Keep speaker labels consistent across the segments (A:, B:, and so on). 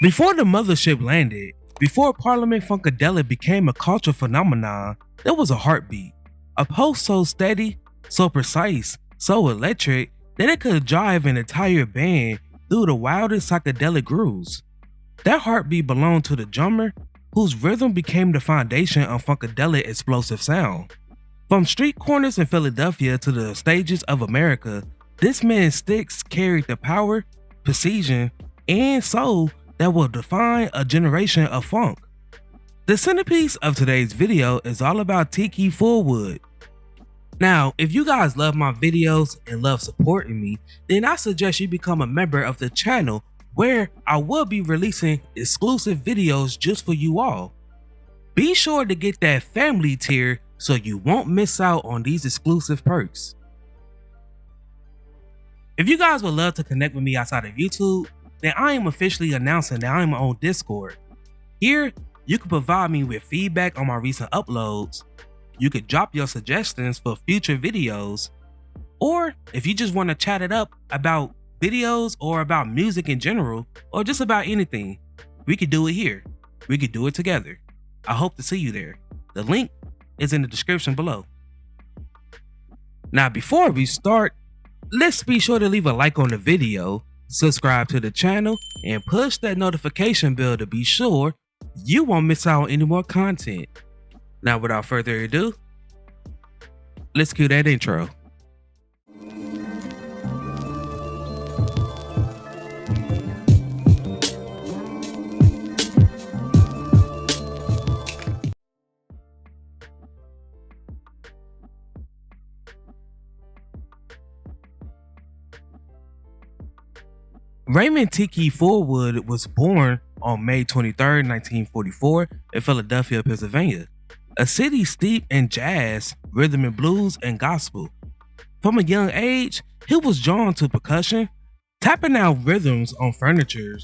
A: Before the mothership landed, before Parliament Funkadelic became a cultural phenomenon, there was a heartbeat. A pulse so steady, so precise, so electric that it could drive an entire band through the wildest psychedelic grooves. That heartbeat belonged to the drummer, whose rhythm became the foundation of Funkadelic explosive sound. From street corners in Philadelphia to the stages of America, this man's sticks carried the power, precision, and soul that will define a generation of funk. The centerpiece of today's video is all about Tiki Fulwood. Now, if you guys love my videos and love supporting me, then I suggest you become a member of the channel where I will be releasing exclusive videos just for you all. Be sure to get that family tier so you won't miss out on these exclusive perks. If you guys would love to connect with me outside of YouTube, then I am officially announcing that I am on Discord. Here, you can provide me with feedback on my recent uploads. You could drop your suggestions for future videos, or if you just want to chat it up about videos or about music in general, or just about anything, we could do it here. We could do it together. I hope to see you there. The link is in the description below. Now, before we start, let's be sure to leave a like on the video, subscribe to the channel, and push that notification bell to be sure you won't miss out on any more content. Now, without further ado, let's cue that intro. Raymond Tiki Fulwood was born on May 23, 1944 in Philadelphia, Pennsylvania, a city steeped in jazz, rhythm and blues, and gospel. From a young age, he was drawn to percussion, tapping out rhythms on furniture,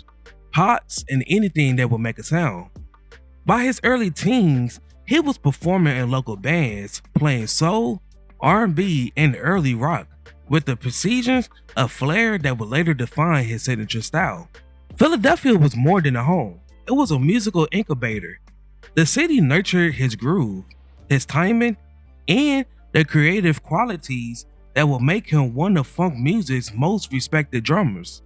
A: pots, and anything that would make a sound. By his early teens, he was performing in local bands, playing soul, R&B, and early rock, with the precision of flair that would later define his signature style. Philadelphia was more than a home. It was a musical incubator. The city nurtured his groove, his timing, and the creative qualities that would make him one of funk music's most respected drummers.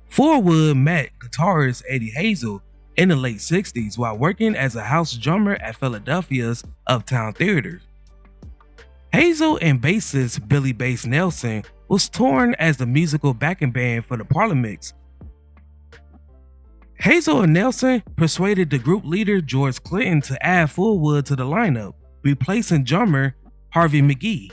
A: Fulwood met guitarist Eddie Hazel in the late 60s while working as a house drummer at Philadelphia's Uptown Theater. Hazel and bassist Billy Bass Nelson was touring as the musical backing band for the Parliaments. Hazel and Nelson persuaded the group leader George Clinton to add Fulwood to the lineup, replacing drummer Harvey McGee.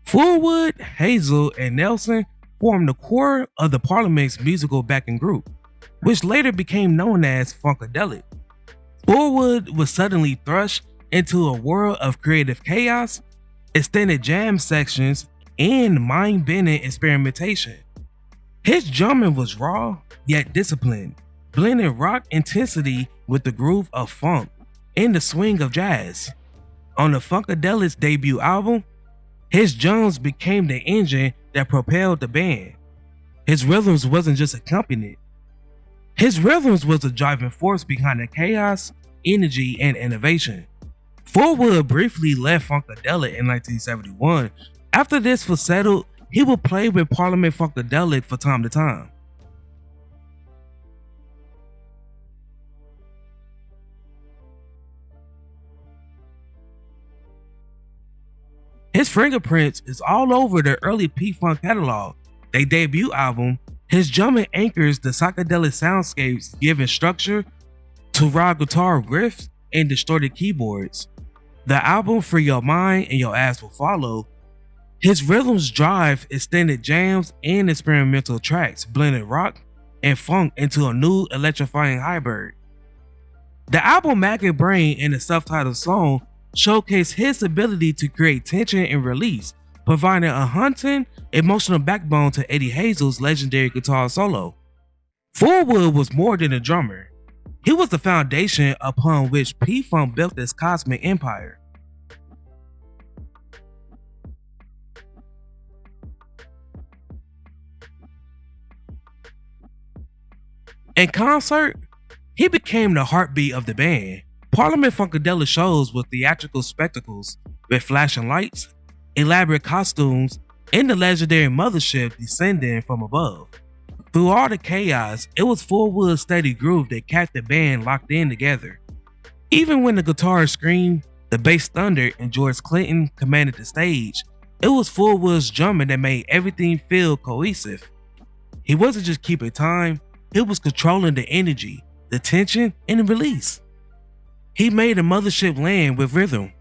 A: Fulwood, Hazel, and Nelson formed the core of the Parliament's musical backing group, which later became known as Funkadelic. Fulwood was suddenly thrust into a world of creative chaos, extended jam sections, and mind-bending experimentation. His drumming was raw, yet disciplined, blending rock intensity with the groove of funk and the swing of jazz. On the Funkadelic's debut album, his drums became the engine that propelled the band. His rhythms wasn't just accompaniment. His rhythms was the driving force behind the chaos, energy, and innovation. Fulwood briefly left Funkadelic in 1971. After this was settled, he would play with Parliament Funkadelic from time to time. His fingerprints is all over the early P-Funk catalog. Their debut album, his drumming anchors the psychedelic soundscapes, giving structure to raw guitar riffs and distorted keyboards. The album Free Your Mind and Your Ass Will Follow, his rhythms drive extended jams and experimental tracks, blending rock and funk into a new electrifying hybrid. The album Maggot Brain and the self-titled song showcase his ability to create tension and release, providing a haunting, emotional backbone to Eddie Hazel's legendary guitar solo. Fulwood was more than a drummer. He was the foundation upon which P-Funk built its cosmic empire. In concert, he became the heartbeat of the band. Parliament Funkadelic shows were theatrical spectacles with flashing lights, elaborate costumes, and the legendary mothership descending from above. Through all the chaos, it was Fulwood's steady groove that kept the band locked in together. Even when the guitar screamed, the bass thundered, and George Clinton commanded the stage, it was Fulwood's drumming that made everything feel cohesive. He wasn't just keeping time, he was controlling the energy, the tension, and the release. He made the mothership land with rhythm.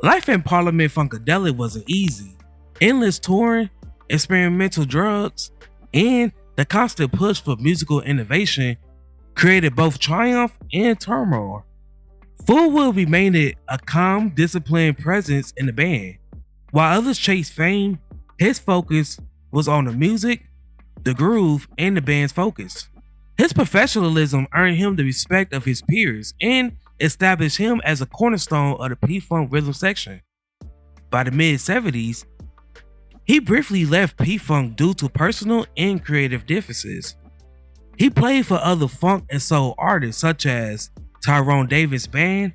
A: Life in Parliament Funkadelic wasn't easy. Endless touring, experimental drugs, and the constant push for musical innovation created both triumph and turmoil. Fulwood remained a calm, disciplined presence in the band. While others chased fame, his focus was on the music, the groove, and the band's focus. His professionalism earned him the respect of his peers and established him as a cornerstone of the P-Funk rhythm section. By the mid-70s, he briefly left P-Funk due to personal and creative differences. He played for other funk and soul artists such as Tyrone Davis Band,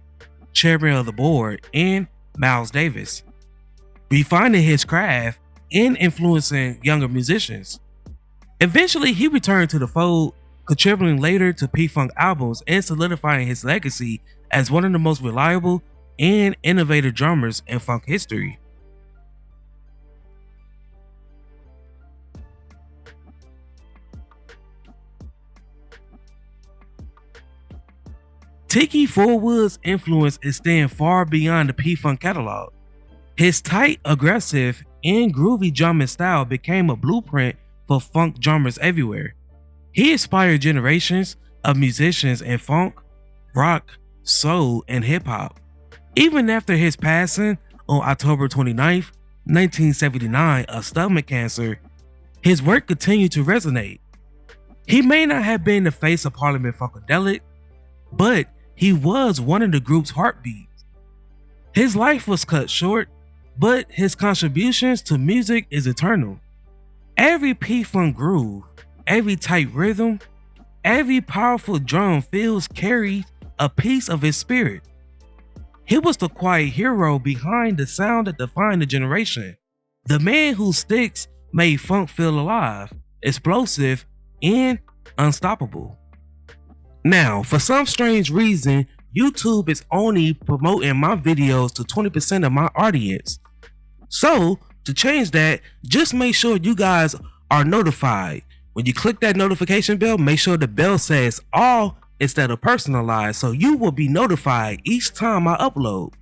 A: Chairman of the Board, and Miles Davis, refining his craft and influencing younger musicians. Eventually, he returned to the fold, contributing later to P-Funk albums and solidifying his legacy as one of the most reliable and innovative drummers in funk history. Tiki Fulwood's influence extends far beyond the P-Funk catalog. His tight, aggressive, and groovy drumming style became a blueprint for funk drummers everywhere. He inspired generations of musicians in funk, rock, soul, and hip-hop. Even after his passing on October 29, 1979 of stomach cancer, his work continued to resonate. He may not have been the face of Parliament Funkadelic, but he was one of the group's heartbeats. His life was cut short, but his contributions to music is eternal. Every P-Funk groove, every tight rhythm, every powerful drum fills carried a piece of his spirit. He was the quiet hero behind the sound that defined the generation. The man whose sticks made funk feel alive, explosive, and unstoppable. Now, for some strange reason, YouTube is only promoting my videos to 20% of my audience. So, to change that, just make sure you guys are notified. When you click that notification bell, make sure the bell says all instead of personalized, so you will be notified each time I upload.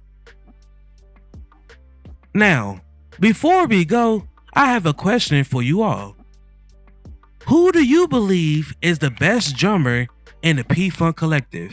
A: Now, before we go, I have a question for you all. Who do you believe is the best drummer in the P-Funk collective?